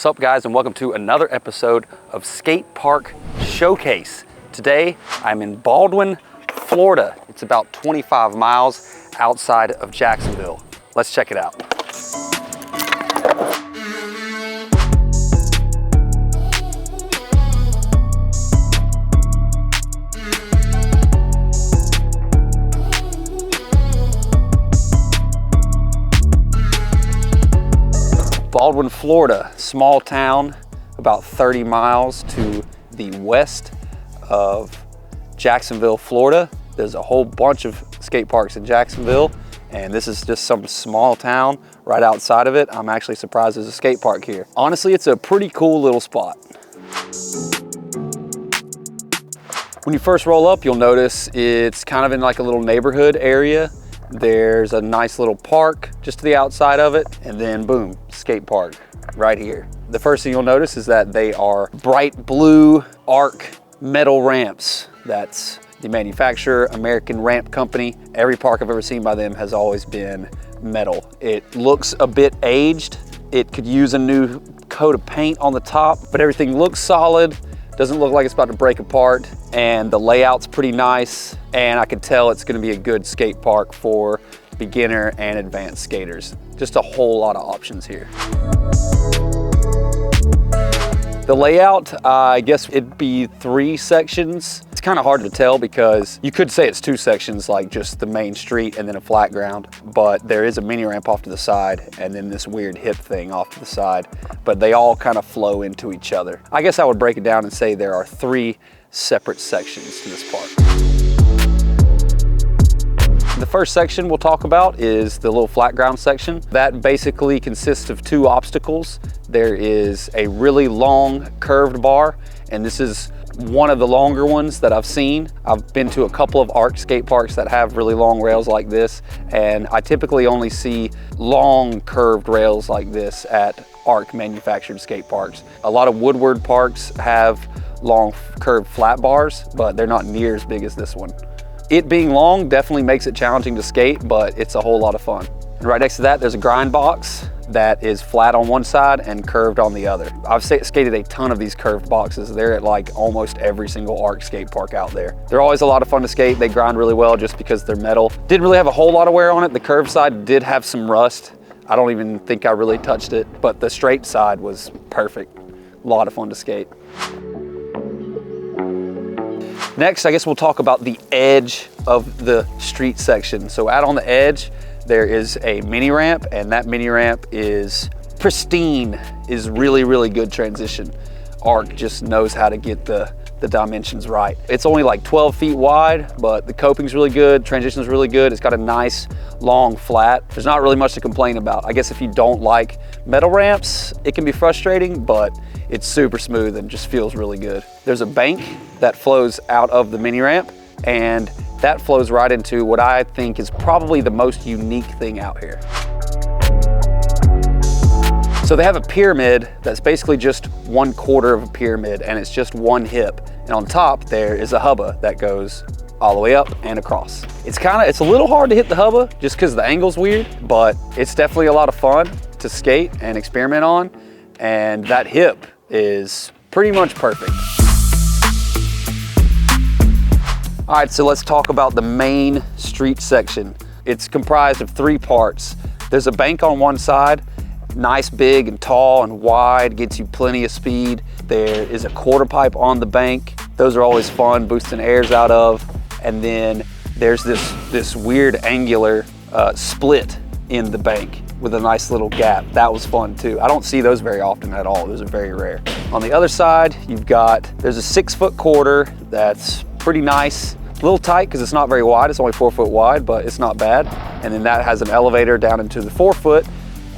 What's up, guys, and welcome to another episode of Skatepark Showcase. Today I'm in Baldwin, Florida. It's about 25 miles outside of Jacksonville. Let's check it out. Baldwin, Florida, small town, about 30 miles to the west of Jacksonville, Florida. There's a whole bunch of skate parks in Jacksonville, and this is just some small town right outside of it. I'm actually surprised there's a skate park here. Honestly, it's a pretty cool little spot. When you first roll up, you'll notice it's kind of in like a little neighborhood area. There's a nice little park just to the outside of it, and then boom, skate park right here. The first thing you'll notice is that they are bright blue arc metal ramps. That's the manufacturer, American Ramp Company. Every park I've ever seen by them has always been metal. It looks a bit aged. It could use a new coat of paint on the top, but everything looks solid. Doesn't look like it's about to break apart, and the layout's pretty nice, and I can tell it's gonna be a good skate park for beginner and advanced skaters. Just a whole lot of options here. The layout, I guess it'd be 3 sections. It's kind of hard to tell because you could say it's 2 sections, like just the main street and then a flat ground, but there is a mini ramp off to the side and then this weird hip thing off to the side, but they all kind of flow into each other. I guess I would break it down and say there are 3 separate sections to this park. The first section we'll talk about is the little flat ground section. That basically consists of 2 obstacles. There is a really long curved bar, and this is one of the longer ones that I've seen. I've been to a couple of arc skate parks that have really long rails like this, and I typically only see long curved rails like this at arc manufactured skate parks. A lot of Woodward parks have long curved flat bars, but they're not near as big as this one. It being long definitely makes it challenging to skate, but it's a whole lot of fun. And right next to that, there's a grind box that is flat on one side and curved on the other. I've skated a ton of these curved boxes. They're at like almost every single arc skate park out there. They're always a lot of fun to skate. They grind really well just because they're metal. Didn't really have a whole lot of wear on it. The curved side did have some rust. I don't even think I really touched it, but the straight side was perfect. A lot of fun to skate. Next, I guess we'll talk about the edge of the street section. So out on the edge, there is a mini ramp, and that mini ramp is pristine, is really, really good transition. Arc just knows how to get the dimensions right. It's only like 12 feet wide, but the coping's really good, transition's really good. It's got a nice long flat. There's not really much to complain about. I guess if you don't like metal ramps, it can be frustrating, but it's super smooth and just feels really good. There's a bank that flows out of the mini ramp, and that flows right into what I think is probably the most unique thing out here. So they have a pyramid that's basically just 1/4 of a pyramid, and it's just one hip. And on top there is a hubba that goes all the way up and across. It's a little hard to hit the hubba just because the angle's weird, but it's definitely a lot of fun to skate and experiment on. And that hip is pretty much perfect. All right, so let's talk about the main street section. It's comprised of 3 parts. There's a bank on one side, nice, big and tall and wide, gets you plenty of speed. There is a quarter pipe on the bank. Those are always fun, boosting airs out of. And then there's this weird angular split in the bank with a nice little gap. That was fun too. I don't see those very often at all. Those are very rare. On the other side, there's a 6-foot quarter that's pretty nice. A little tight because it's not very wide. It's only 4 foot wide, but it's not bad. And then that has an elevator down into the 4 foot.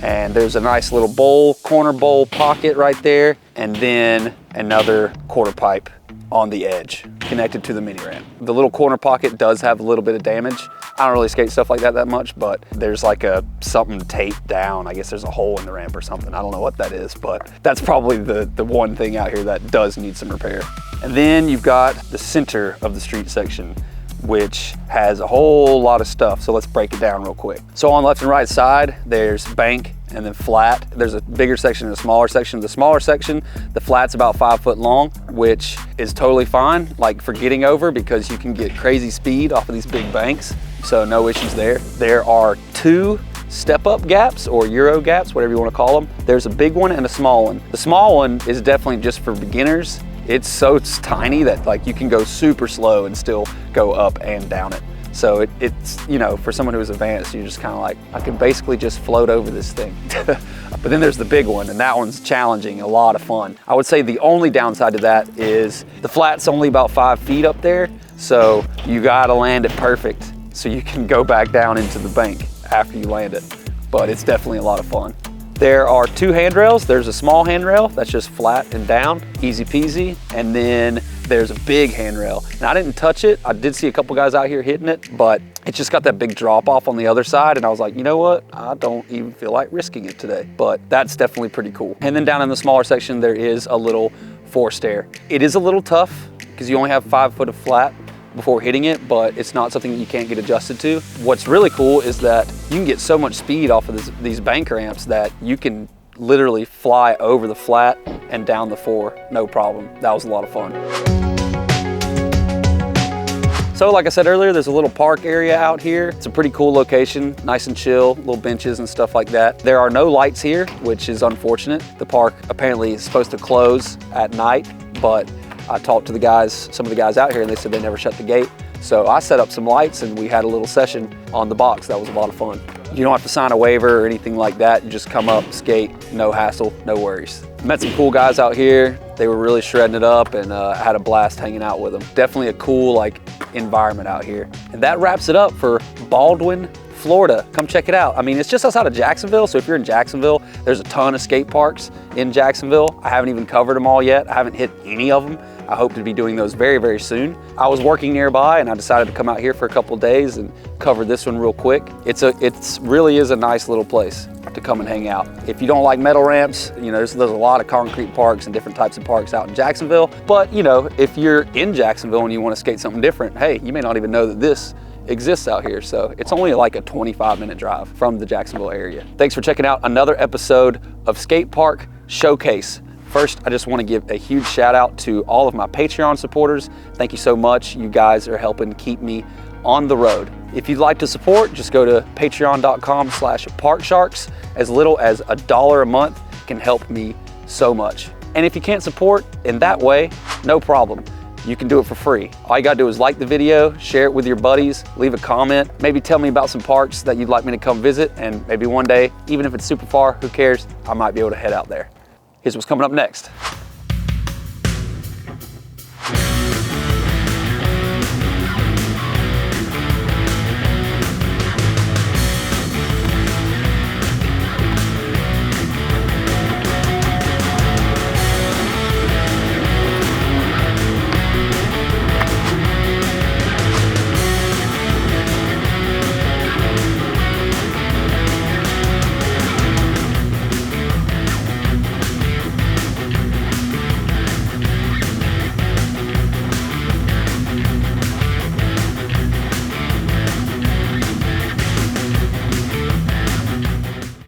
And there's a nice little corner bowl pocket right there. And then another quarter pipe on the edge connected to the mini ramp. The little corner pocket does have a little bit of damage. I don't really skate stuff like that much, but there's like something taped down. I guess there's a hole in the ramp or something. I don't know what that is, but that's probably the one thing out here that does need some repair. And then you've got the center of the street section, which has a whole lot of stuff. So let's break it down real quick. So on left and right side, there's bank and then flat. There's a bigger section and a smaller section. The smaller section, the flat's about 5 foot long, which is totally fine, like for getting over, because you can get crazy speed off of these big banks. So no issues there. There are 2 step-up gaps or Euro gaps, whatever you want to call them. There's a big one and a small one. The small one is definitely just for beginners. It's tiny that like you can go super slow and still go up and down it. So it's, you know, for someone who is advanced, you're just kind of like, I can basically just float over this thing. But then there's the big one, and that one's challenging, a lot of fun. I would say the only downside to that is the flat's only about 5 feet up there, so you gotta land it perfect so you can go back down into the bank after you land it. But it's definitely a lot of fun. There are 2 handrails. There's a small handrail that's just flat and down, easy peasy. And then there's a big handrail. And I didn't touch it. I did see a couple guys out here hitting it, but it's just got that big drop off on the other side. And I was like, you know what? I don't even feel like risking it today, but that's definitely pretty cool. And then down in the smaller section, there is a little 4-stair. It is a little tough because you only have 5 foot of flat before hitting it, but it's not something that you can't get adjusted to. What's really cool is that you can get so much speed off of these bank ramps that you can literally fly over the flat and down the 4, no problem. That was a lot of fun. So like I said earlier, there's a little park area out here. It's a pretty cool location, nice and chill, little benches and stuff like that. There are no lights here, which is unfortunate. The park apparently is supposed to close at night, but I talked to the guys, some of the guys out here, and they said they never shut the gate. So I set up some lights and we had a little session on the box. That was a lot of fun. You don't have to sign a waiver or anything like that. You just come up, skate, no hassle, no worries. Met some cool guys out here. They were really shredding it up, and I had a blast hanging out with them. Definitely a cool environment out here. And that wraps it up for Baldwin, Florida. Come check it out. I mean, it's just outside of Jacksonville, so if you're in Jacksonville, there's a ton of skate parks in Jacksonville. I haven't even covered them all yet. I haven't hit any of them. I hope to be doing those very, very soon. I was working nearby and I decided to come out here for a couple of days and cover this one real quick. It really is a nice little place to come and hang out. If you don't like metal ramps, you know, there's a lot of concrete parks and different types of parks out in Jacksonville. But, you know, if you're in Jacksonville and you want to skate something different, hey, you may not even know that this exists out here. So it's only like a 25-minute drive from the Jacksonville area. Thanks for checking out another episode of Skatepark Showcase. First, I just want to give a huge shout out to all of my Patreon supporters. Thank you so much. You guys are helping keep me on the road. If you'd like to support, just go to patreon.com/parksharks. As little as $1 a month can help me so much. And if you can't support in that way, no problem. You can do it for free. All you gotta do is like the video, share it with your buddies, leave a comment, maybe tell me about some parks that you'd like me to come visit, and maybe one day, even if it's super far, who cares, I might be able to head out there. Here's what's coming up next.